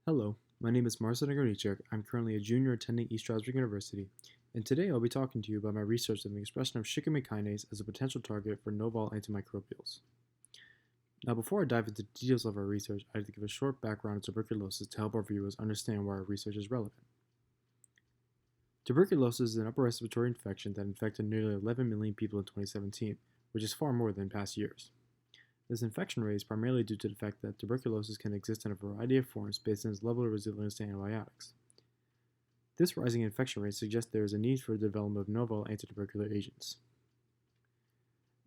Hello, my name is Marcin Agronichuk. I'm currently a junior attending East Stroudsburg University, and today I'll be talking to you about my research on the expression of shikimate kinase as a potential target for novel antimicrobials. Now, before I dive into the details of our research, I'd like to give a short background on tuberculosis to help our viewers understand why our research is relevant. Tuberculosis is an upper respiratory infection that infected nearly 11 million people in 2017, which is far more than past years. This infection rate is primarily due to the fact that tuberculosis can exist in a variety of forms based on its level of resilience to antibiotics. This rising infection rate suggests there is a need for the development of novel antitubercular agents.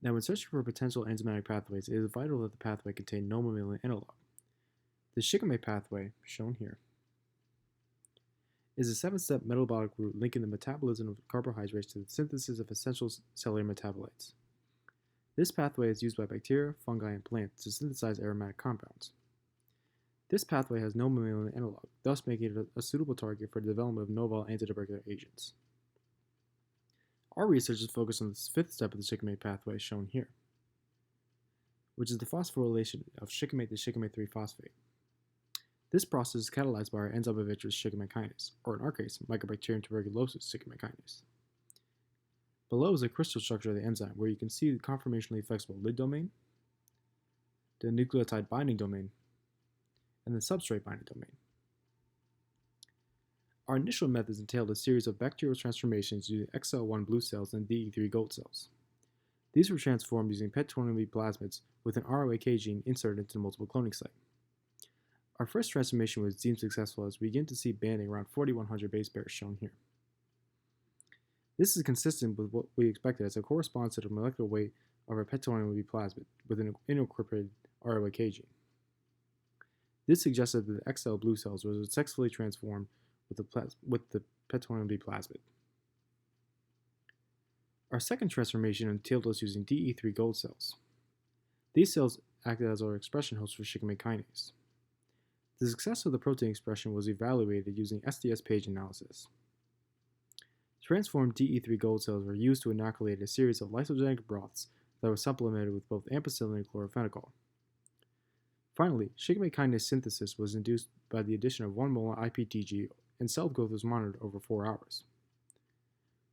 Now, when searching for potential enzymatic pathways, it is vital that the pathway contain no mammalian analog. The shikimate pathway, shown here, is a 7-step metabolic route linking the metabolism of carbohydrates to the synthesis of essential cellular metabolites. This pathway is used by bacteria, fungi, and plants to synthesize aromatic compounds. This pathway has no mammalian analog, thus making it a suitable target for the development of novel antitubercular agents. Our research is focused on the 5th step of the shikimate pathway, shown here, which is the phosphorylation of shikimate to shikimate 3 phosphate. This process is catalyzed by our enzyme of interest, shikimate kinase, or in our case, Mycobacterium tuberculosis shikimate kinase. Below is the crystal structure of the enzyme, where you can see the conformationally flexible lid domain, the nucleotide binding domain, and the substrate binding domain. Our initial methods entailed a series of bacterial transformations using XL1 blue cells and DE3 gold cells. These were transformed using pet-20B plasmids with an ROAK gene inserted into the multiple cloning site. Our first transformation was deemed successful as we begin to see banding around 4100 base pairs, shown here. This is consistent with what we expected as it corresponds to the molecular weight of our pet-20B plasmid with an incorporated ROAK gene. This suggested that the XL blue cells were successfully transformed with the pet-20B plasmid. Our second transformation entailed us using DE3 gold cells. These cells acted as our expression hosts for shikimate kinase. The success of the protein expression was evaluated using SDS page analysis. Transformed DE3 gold cells were used to inoculate a series of lysogenic broths that were supplemented with both ampicillin and chlorophenicol. Finally, shikimate kinase synthesis was induced by the addition of 1 mole IPTG, and cell growth was monitored over 4 hours.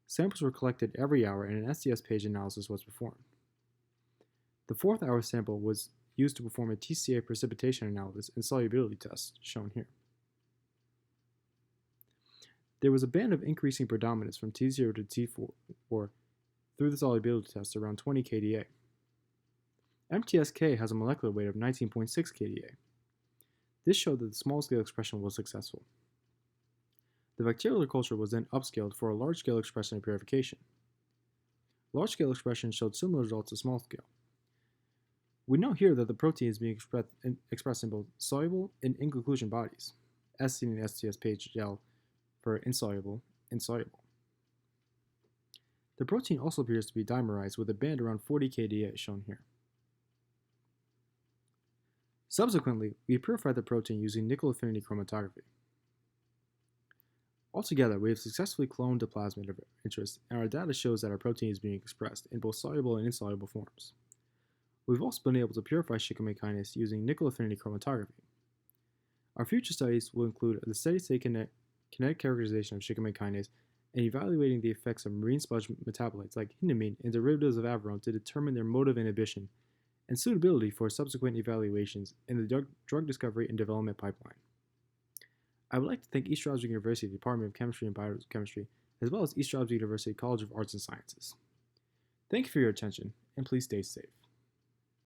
Samples were collected every hour and an SDS page analysis was performed. The 4th hour sample was used to perform a TCA precipitation analysis and solubility test, shown here. There was a band of increasing predominance from T0 to T4 through the solubility test around 20 kDa. MTSK has a molecular weight of 19.6 kDa. This showed that the small-scale expression was successful. The bacterial culture was then upscaled for a large-scale expression and purification. Large-scale expression showed similar results to small-scale. We know here that the protein is being expressed in both soluble and inclusion bodies, as seen in the STS page gel for insoluble and soluble. The protein also appears to be dimerized with a band around 40 kDa shown here. Subsequently, we purified the protein using nickel affinity chromatography. Altogether, we have successfully cloned the plasmid of interest, and our data shows that our protein is being expressed in both soluble and insoluble forms. We've also been able to purify shikimate kinase using nickel affinity chromatography. Our future studies will include the steady-state kinetic characterization of shikimate kinase and evaluating the effects of marine sponge metabolites like hindamine and derivatives of averone to determine their mode of inhibition and suitability for subsequent evaluations in the drug discovery and development pipeline. I would like to thank East Stroudsburg University Department of Chemistry and Biochemistry, as well as East Stroudsburg University College of Arts and Sciences. Thank you for your attention, and please stay safe.